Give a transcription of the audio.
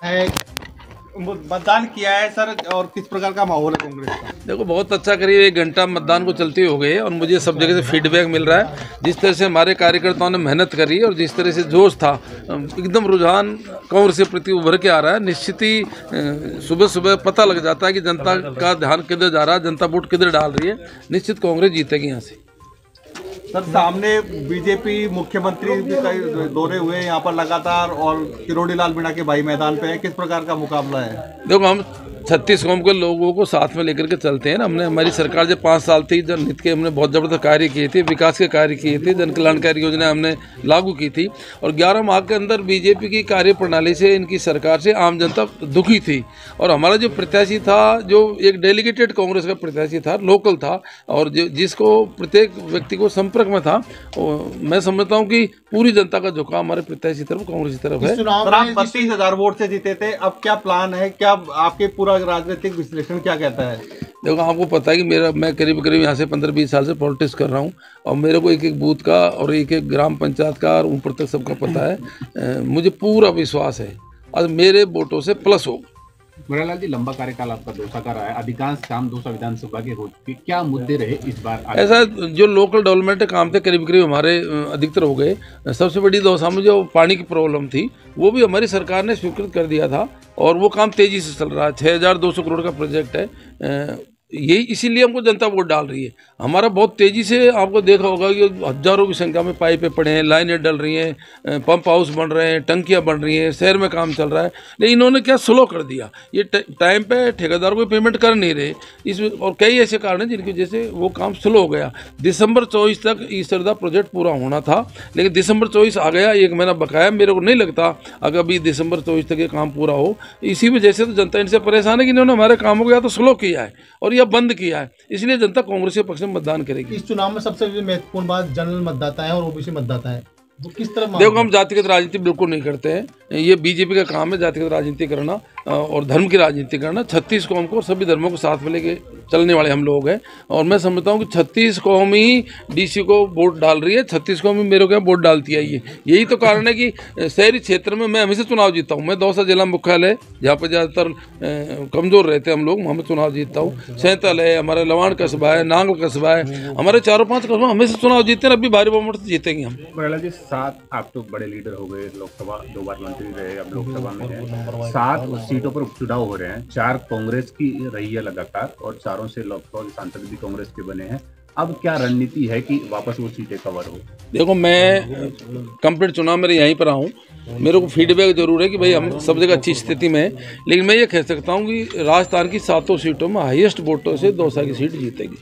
मतदान किया है सर, और किस प्रकार का माहौल है कांग्रेस का? देखो, बहुत अच्छा, करीब 1 घंटा मतदान को चलते हो गए और मुझे सब जगह से फीडबैक मिल रहा है। जिस तरह से हमारे कार्यकर्ताओं ने मेहनत करी और जिस तरह से जोश था, एकदम रुझान कांग्रेस के प्रति उभर के आ रहा है। निश्चित ही सुबह सुबह पता लग जाता है कि जनता का ध्यान किधर जा रहा है, जनता वोट किधर डाल रही है। निश्चित कांग्रेस जीतेगी यहाँ से। सर, सामने बीजेपी मुख्यमंत्री भी कई दौरे हुए यहाँ पर लगातार, और किरोड़ी लाल मीणा के भाई मैदान पे है। किस प्रकार का मुकाबला है? देखो, हम 36 कौम के लोगों को साथ में लेकर के चलते हैं ना। हमने, हमारी सरकार जब 5 साल थी, जब नित के हमने बहुत ज़बरदस्त कार्य किए थे, विकास के कार्य किए थे, जन कल्याणकारी योजना हमने लागू की थी। और 11 माह के अंदर बीजेपी की कार्य प्रणाली से, इनकी सरकार से आम जनता दुखी थी। और हमारा जो प्रत्याशी था, जो एक डेलीगेटेड कांग्रेस का प्रत्याशी था, लोकल था, और जिसको प्रत्येक व्यक्ति को संपर्क में था, मैं समझता हूँ कि पूरी जनता का झुकाव हमारे प्रत्याशी तरफ, कांग्रेस की तरफ है। सर, आप 32,000 वोट से जीते थे, अब क्या प्लान है? क्या आपके पूरा राजनीतिक विश्लेषण क्या कहता है? देखो, आपको पता है कि मैं करीब करीब यहाँ से 15-20 साल से पॉलिटिक्स कर रहा हूँ, और मेरे को एक एक बूथ का और एक एक ग्राम पंचायत का और ऊपर तक सबका पता है। मुझे पूरा विश्वास है आज मेरे वोटों से प्लस होगा। मुरारलाल जी, लंबा कार्यकाल आपका दौसा का रहा है, अधिकांश काम दौसा विधानसभा के हो चुके, क्या मुद्दे रहे इस बार? ऐसा, जो लोकल डेवलपमेंट काम थे करीब करीब हमारे अधिकतर हो गए। सबसे बड़ी दौसा में जो पानी की प्रॉब्लम थी, वो भी हमारी सरकार ने स्वीकृत कर दिया था, और वो काम तेजी से चल रहा है। 6,200 करोड़ का प्रोजेक्ट है। यही इसीलिए हमको जनता वोट डाल रही है। हमारा बहुत तेज़ी से, आपको देखा होगा कि हज़ारों की संख्या में पाइपें पड़े हैं, लाइनें डल रही हैं, पंप हाउस बन रहे हैं, टंकियां बन रही हैं, शहर में काम चल रहा है। लेकिन इन्होंने क्या स्लो कर दिया, ये टाइम पे ठेकेदार को पेमेंट कर नहीं रहे इस, और कई ऐसे कारण हैं जिनकी वजह से वो काम स्लो हो गया। दिसंबर 24 तक ईसरदा प्रोजेक्ट पूरा होना था, लेकिन दिसंबर 24 आ गया, 1 महीना बकाया। मेरे को नहीं लगता अगर अभी दिसंबर 24 तक ये काम पूरा हो। इसी वजह से तो जनता इनसे परेशान है कि इन्होंने हमारे कामों को या तो स्लो किया है और या बंद किया है। इसलिए जनता कांग्रेस के पक्ष में मतदान करेगी। इस चुनाव में सबसे महत्वपूर्ण बात जनरल मतदाता है और ओबीसी मतदाता है, वो किस तरह? देखो, हम जातिगत राजनीति बिल्कुल नहीं करते हैं। ये बीजेपी का काम है जातिगत राजनीति करना और धर्म की राजनीति करना। 36 कौम को और सभी धर्मों को साथ में लेके चलने वाले हम लोग हैं, और मैं समझता हूँ कि 36 कौम ही डीसी को वोट डाल रही है, 36 कौम ही मेरे को वोट डालती है। यही तो कारण है कि शहरी क्षेत्र में मैं हमेशा चुनाव जीतता हूँ। मैं दौसा जिला मुख्यालय, जहाँ पर ज़्यादातर कमज़ोर रहते हैं हम लोग, मैं चुनाव जीतता हूँ। सैंतल है, हमारा लवाण कस्बा है, नांगल कस्बा है, हमारे 4-5 कस्बा हमेशा चुनाव जीतते हैं। अभी भारी बहुमत से जीतेंगे हम। मुरारलाल जी, 7 आप तो बड़े लीडर हो गए, लोकसभा 2 बार मंत्री रहे, अब लोकसभा में है। 7 सीटों पर उपचुनाव हो रहे हैं, 4 कांग्रेस की रही है लगातार, और चारों से लोकसभा के सांसद भी कांग्रेस के बने हैं। अब क्या रणनीति है कि वापस वो सीटें कवर हो? देखो, मैं कंप्लीट चुनाव मेरे यहीं पर आऊँ, मेरे को फीडबैक जरूर है कि भाई हम सब जगह अच्छी स्थिति में है, लेकिन मैं ये कह सकता हूँ कि राजस्थान की 7 सीटों में हाईएस्ट वोटों से दौसा की सीट जीतेगी।